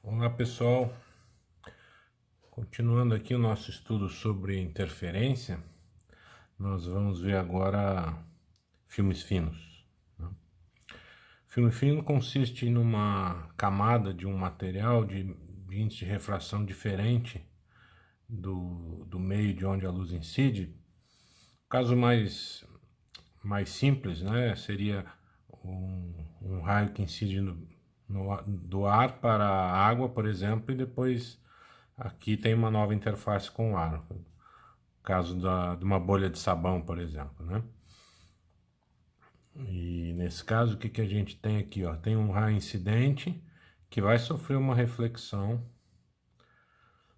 Olá pessoal, continuando aqui o nosso estudo sobre interferência, nós vamos ver agora filmes finos. Filme fino consiste numa camada de um material de índice de refração diferente do meio de onde a luz incide. O caso mais simples, né, seria um raio que incide do ar para a água, por exemplo, e depois aqui tem uma nova interface com o ar. No caso de uma bolha de sabão, por exemplo, né? E nesse caso, o que a gente tem aqui? Ó? Tem um raio incidente que vai sofrer uma reflexão,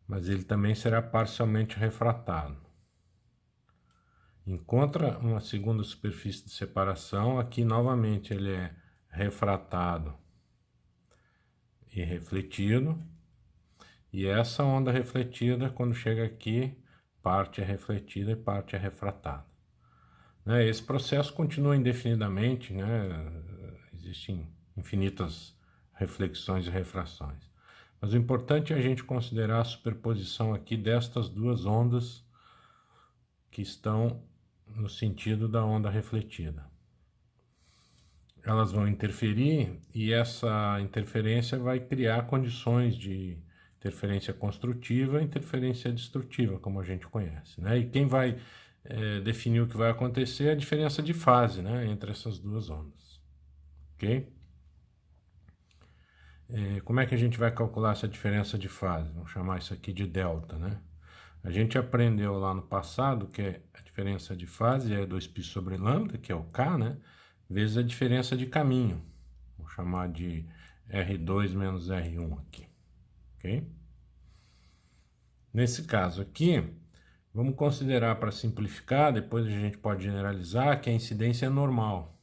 mas ele também será parcialmente refratado. Encontra uma segunda superfície de separação, aqui novamente ele é refratado e refletido, e essa onda refletida, quando chega aqui, parte é refletida e parte é refratada. Esse processo continua indefinidamente, existem infinitas reflexões e refrações. Mas o importante é a gente considerar a superposição aqui destas duas ondas que estão no sentido da onda refletida. Elas vão interferir e essa interferência vai criar condições de interferência construtiva e interferência destrutiva, como a gente conhece, né? E quem vai definir o que vai acontecer é a diferença de fase, né, entre essas duas ondas, ok? Como é que a gente vai calcular essa diferença de fase? Vamos chamar isso aqui de delta, né? A gente aprendeu lá no passado que a diferença de fase é 2π sobre lambda, que é o K, né? Vezes a diferença de caminho. Vou chamar de R2 menos R1 aqui, ok? Nesse caso aqui, vamos considerar, para simplificar, depois a gente pode generalizar, que a incidência é normal.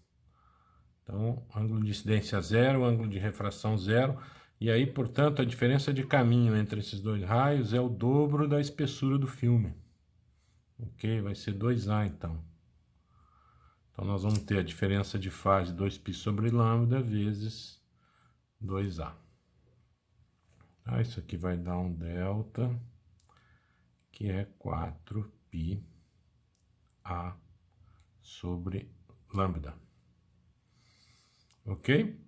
Então, ângulo de incidência zero, ângulo de refração zero, e aí, portanto, a diferença de caminho entre esses dois raios é o dobro da espessura do filme. Ok? Vai ser 2A, então. Então, nós vamos ter a diferença de fase 2π sobre lambda vezes 2A. Isso aqui vai dar um delta, que é 4πA sobre lambda. Ok?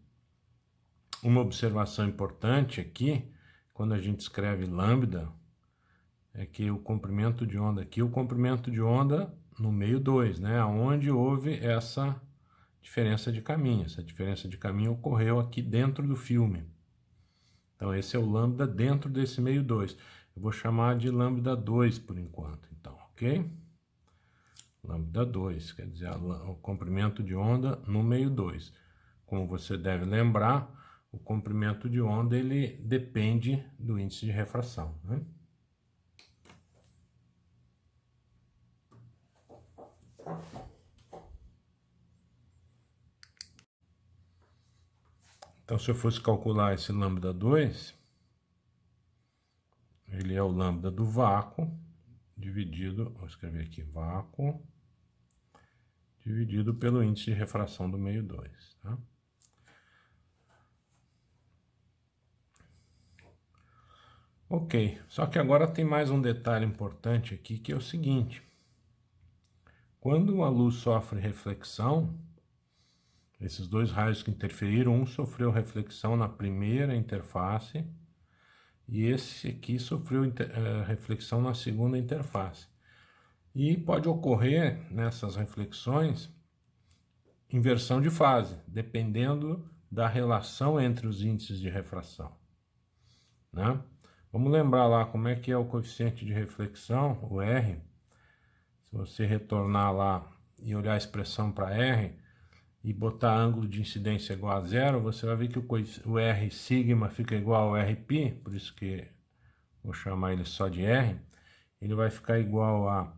Uma observação importante aqui, quando a gente escreve lambda, é que o comprimento de onda aqui, o comprimento de onda no meio 2, né? Onde houve essa diferença de caminho. Essa diferença de caminho ocorreu aqui dentro do filme. Então, esse é o lambda dentro desse meio 2. Eu vou chamar de lambda 2 por enquanto, então, ok? Lambda 2, quer dizer, o comprimento de onda no meio 2. Como você deve lembrar, o comprimento de onda ele depende do índice de refração, né? Então, se eu fosse calcular esse lambda 2, ele é o lambda do vácuo dividido, vou escrever aqui, vácuo, dividido pelo índice de refração do meio 2, tá? Ok, só que agora tem mais um detalhe importante aqui, que é o seguinte. Quando a luz sofre reflexão, esses dois raios que interferiram, um sofreu reflexão na primeira interface e esse aqui sofreu reflexão na segunda interface. E pode ocorrer nessas reflexões inversão de fase, dependendo da relação entre os índices de refração, né? Vamos lembrar lá como é que é o coeficiente de reflexão, o R. Se você retornar lá e olhar a expressão para R e botar ângulo de incidência igual a zero, você vai ver que o R sigma fica igual ao Rπ, por isso que vou chamar ele só de R. Ele vai ficar igual a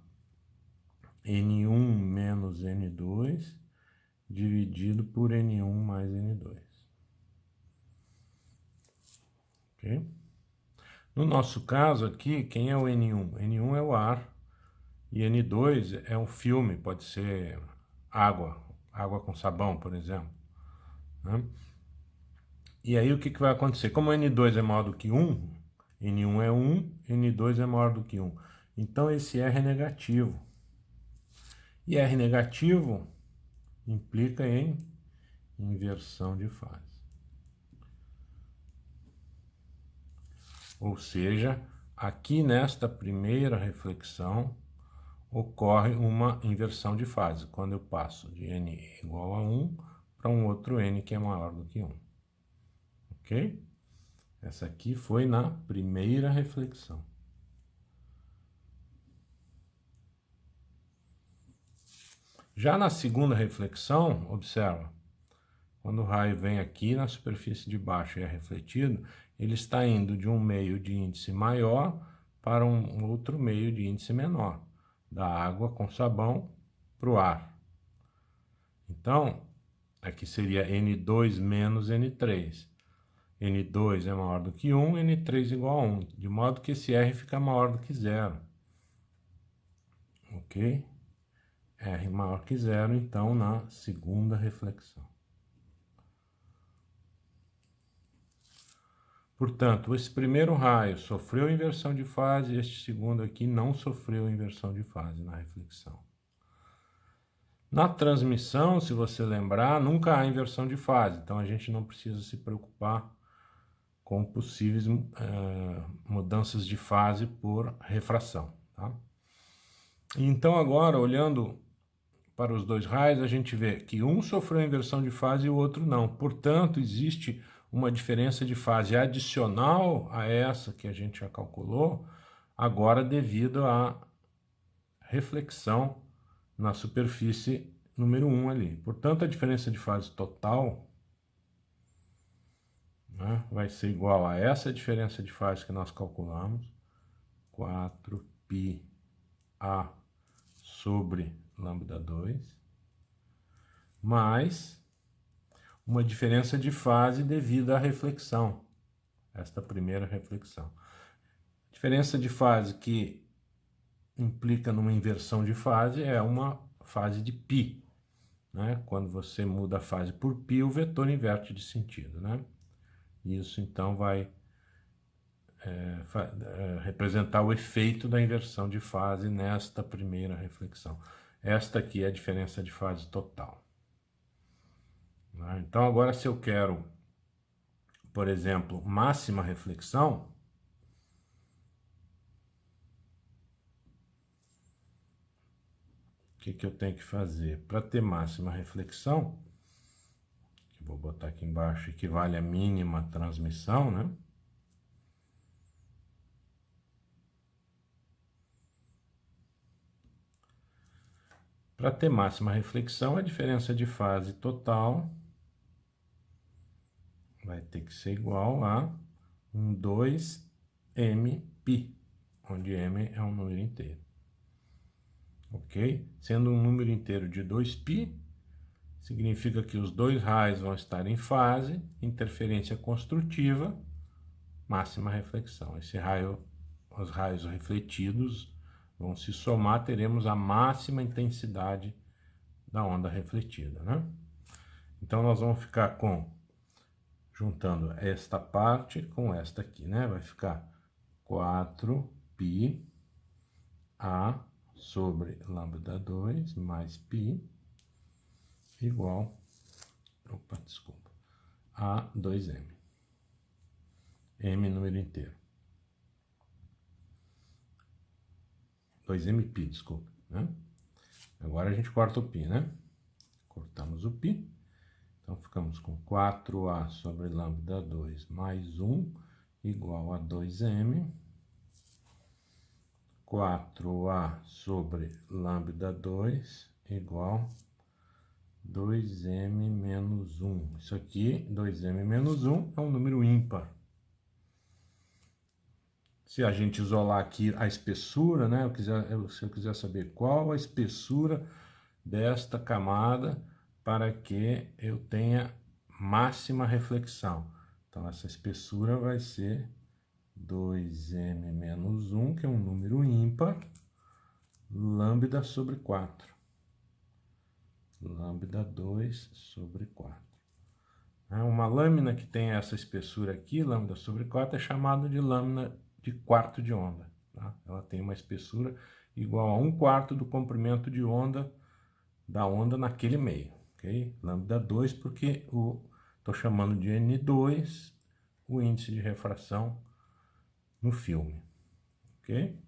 N1 menos N2 dividido por N1 mais N2. Ok? No nosso caso aqui, quem é o N1? N1 é o ar e N2 é um filme, pode ser água com sabão, por exemplo, né? E aí o que vai acontecer? Como N2 é maior do que 1, N1 é 1, N2 é maior do que 1. Então esse R é negativo. E R negativo implica em inversão de fase. Ou seja, aqui nesta primeira reflexão ocorre uma inversão de fase, quando eu passo de N igual a 1 para um outro N que é maior do que 1. Ok? Essa aqui foi na primeira reflexão. Já na segunda reflexão, observa, quando o raio vem aqui na superfície de baixo e é refletido, ele está indo de um meio de índice maior para um outro meio de índice menor, da água com sabão para o ar. Então, aqui seria N2 menos N3. N2 é maior do que 1, N3 igual a 1, de modo que esse R fica maior do que 0. Ok? R maior que 0, então, na segunda reflexão. Portanto, esse primeiro raio sofreu inversão de fase, e este segundo aqui não sofreu inversão de fase na reflexão. Na transmissão, se você lembrar, nunca há inversão de fase, então a gente não precisa se preocupar com possíveis mudanças de fase por refração. Tá? Então agora, olhando para os dois raios, a gente vê que um sofreu inversão de fase e o outro não. Portanto, existe uma diferença de fase adicional a essa que a gente já calculou, agora devido à reflexão na superfície número 1 ali. Portanto, a diferença de fase total, né, vai ser igual a essa diferença de fase que nós calculamos, 4πA sobre lambda2, mais uma diferença de fase devido à reflexão, esta primeira reflexão. Diferença de fase que implica numa inversão de fase é uma fase de π. Né? Quando você muda a fase por π, o vetor inverte de sentido. Né? Isso, então, vai representar o efeito da inversão de fase nesta primeira reflexão. Esta aqui é a diferença de fase total. Então, agora, se eu quero, por exemplo, máxima reflexão, o que eu tenho que fazer? Para ter máxima reflexão, que vou botar aqui embaixo, equivale a mínima transmissão, né? Para ter máxima reflexão, a diferença de fase total vai ter que ser igual a 2mπ, onde m é um número inteiro. Ok? Sendo um número inteiro de 2π, significa que os dois raios vão estar em fase, interferência construtiva, máxima reflexão. Os raios refletidos vão se somar, teremos a máxima intensidade da onda refletida, né? Então, nós vamos ficar juntando esta parte com esta aqui, né? Vai ficar 4πA sobre lambda2 mais π igual, a 2m. M número inteiro. 2mπ, desculpa, né? Agora a gente corta o π, né? Cortamos o π. Então, ficamos com 4A sobre lambda2 mais 1 igual a 2m. 4A sobre lambda2 igual 2m menos 1. Isso aqui, 2m menos 1, é um número ímpar. Se a gente isolar aqui a espessura, né? Se eu quiser saber qual a espessura desta camada para que eu tenha máxima reflexão. Então, essa espessura vai ser 2m menos 1, que é um número ímpar, lambda sobre 4. Lambda 2 sobre 4. Uma lâmina que tem essa espessura aqui, lambda sobre 4, é chamada de lâmina de quarto de onda. Tá? Ela tem uma espessura igual a 1/4 do comprimento de onda da onda naquele meio. Okay? Lambda 2, porque estou chamando de N2 o índice de refração no filme. Ok?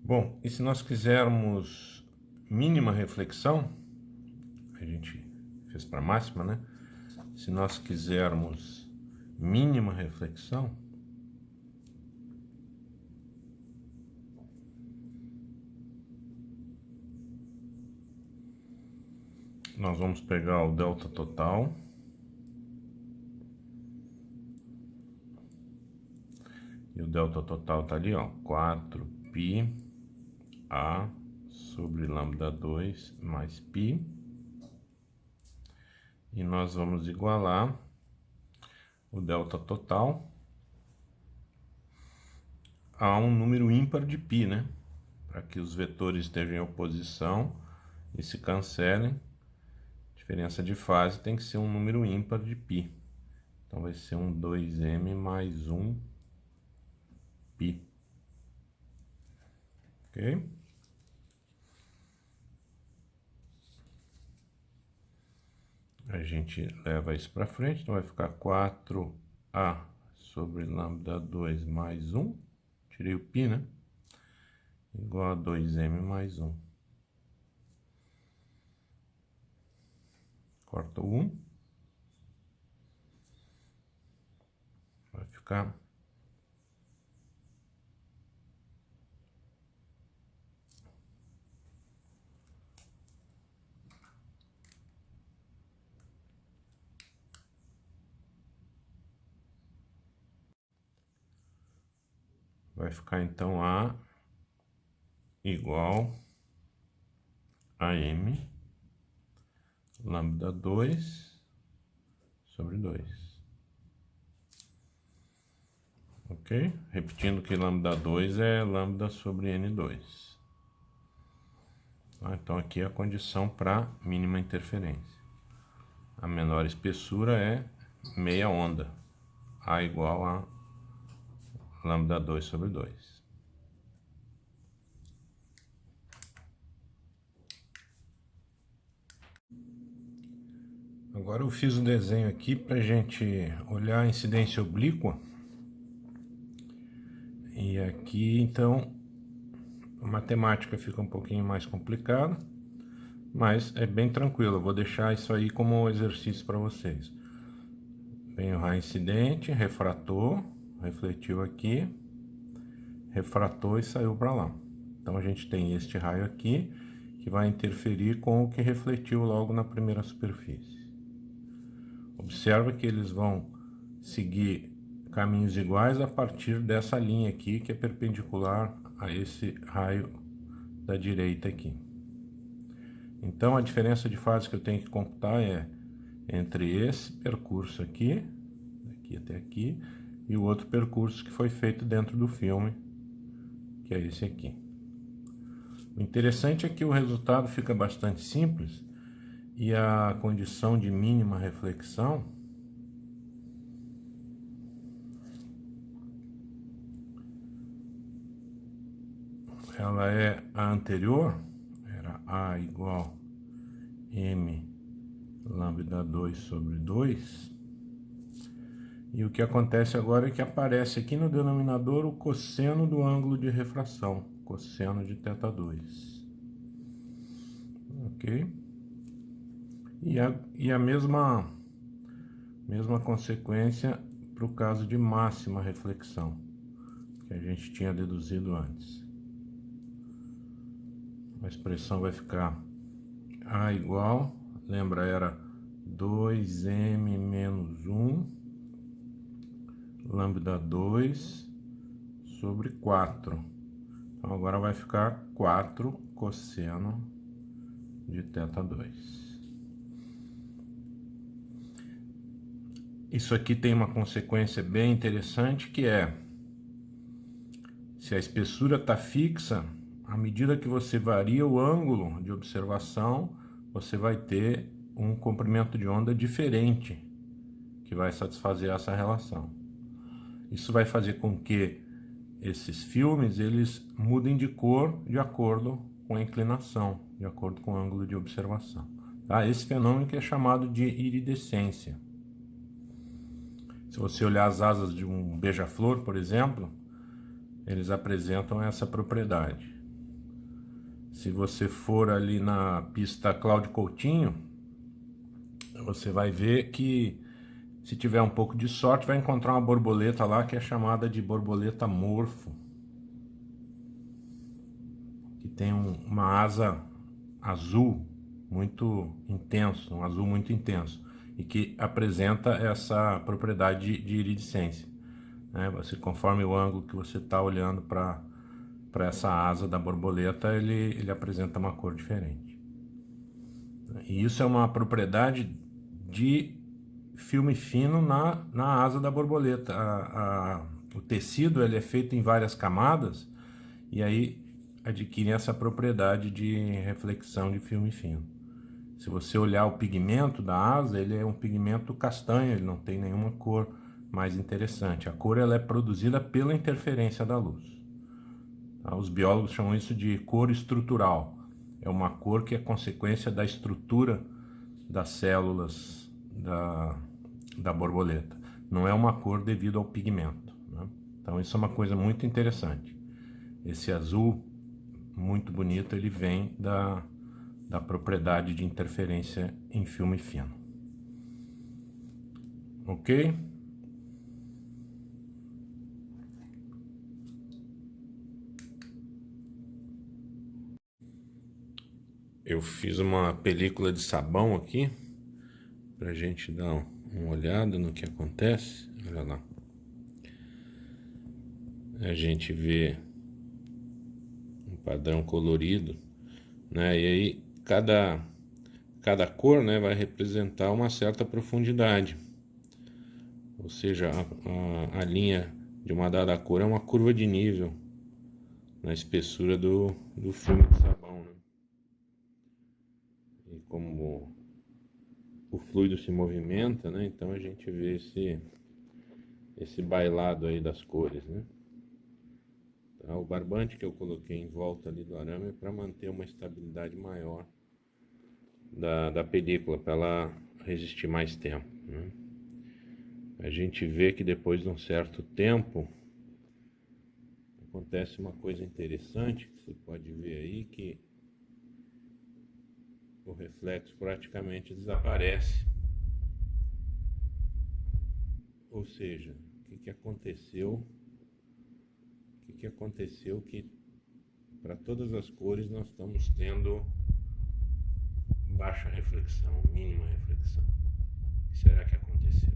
Bom, e se nós quisermos mínima reflexão, a gente fez para máxima, né? Se nós quisermos mínima reflexão, nós vamos pegar o delta total e o delta total tá ali, ó, 4π A sobre lambda 2 mais π, e nós vamos igualar o delta total a um número ímpar de π, né? Para que os vetores estejam em oposição e se cancelem. Diferença de fase tem que ser um número ímpar de π. Então vai ser um 2m mais 1π. Ok? A gente leva isso para frente, então vai ficar 4a sobre lambda 2 mais 1, tirei o π, né? Igual a 2m mais 1. Corta o 1. Vai ficar então A igual a m lambda 2 sobre 2. Ok? Repetindo que lambda 2 é lambda sobre n2. Então aqui é a condição para mínima interferência. A menor espessura é meia onda. A igual a lambda 2 sobre 2. Agora eu fiz um desenho aqui para a gente olhar a incidência oblíqua. E aqui, então, a matemática fica um pouquinho mais complicada, mas é bem tranquilo. Eu vou deixar isso aí como exercício para vocês. Vem o raio incidente, refratou, refletiu aqui, refratou e saiu para lá. Então a gente tem este raio aqui, que vai interferir com o que refletiu logo na primeira superfície. Observa que eles vão seguir caminhos iguais a partir dessa linha aqui, que é perpendicular a esse raio da direita aqui. Então a diferença de fase que eu tenho que computar é entre esse percurso aqui, daqui até aqui, e o outro percurso que foi feito dentro do filme, que é esse aqui. O interessante é que o resultado fica bastante simples, e a condição de mínima reflexão ela é a anterior, era A igual m lambda 2 sobre 2, e o que acontece agora é que aparece aqui no denominador o cosseno do ângulo de refração, cosseno de θ2, ok? E a mesma consequência para o caso de máxima reflexão, que a gente tinha deduzido antes. A expressão vai ficar A igual, lembra, era 2m menos 1 lambda 2 sobre 4. Então agora vai ficar 4 cosseno de θ2. Isso aqui tem uma consequência bem interessante, que é, se a espessura está fixa, à medida que você varia o ângulo de observação, você vai ter um comprimento de onda diferente que vai satisfazer essa relação. Isso vai fazer com que esses filmes eles mudem de cor de acordo com a inclinação, de acordo com o ângulo de observação. Tá? Esse fenômeno que é chamado de iridescência. Se você olhar as asas de um beija-flor, por exemplo, eles apresentam essa propriedade. Se você for ali na pista Cláudio Coutinho, você vai ver que, se tiver um pouco de sorte, vai encontrar uma borboleta lá que é chamada de borboleta morfo, que tem uma asa azul muito intenso, um azul muito intenso, e que apresenta essa propriedade de iridescência. Você, conforme o ângulo que você está olhando para essa asa da borboleta, ele apresenta uma cor diferente. E isso é uma propriedade de filme fino na asa da borboleta. O tecido ele é feito em várias camadas e aí adquire essa propriedade de reflexão de filme fino. Se você olhar o pigmento da asa, ele é um pigmento castanho, ele não tem nenhuma cor mais interessante. A cor ela é produzida pela interferência da luz. Os biólogos chamam isso de cor estrutural. É uma cor que é consequência da estrutura das células da borboleta. Não é uma cor devido ao pigmento, né? Então isso é uma coisa muito interessante. Esse azul muito bonito, ele vem da propriedade de interferência em filme fino. Ok? Eu fiz uma película de sabão aqui pra gente dar uma olhada no que acontece. Olha lá. A gente vê um padrão colorido, né? E aí cada cor, né, vai representar uma certa profundidade. Ou seja, a linha de uma dada cor é uma curva de nível na espessura do filme de sabão, né? E como o fluido se movimenta, né? Então a gente vê esse bailado aí das cores, né? Tá? O barbante que eu coloquei em volta ali do arame é para manter uma estabilidade maior da película, para ela resistir mais tempo, né? A gente vê que depois de um certo tempo acontece uma coisa interessante, que você pode ver aí, que o reflexo praticamente desaparece. Ou seja, o que aconteceu? O que aconteceu que para todas as cores nós estamos tendo baixa reflexão, mínima reflexão. O que será que aconteceu?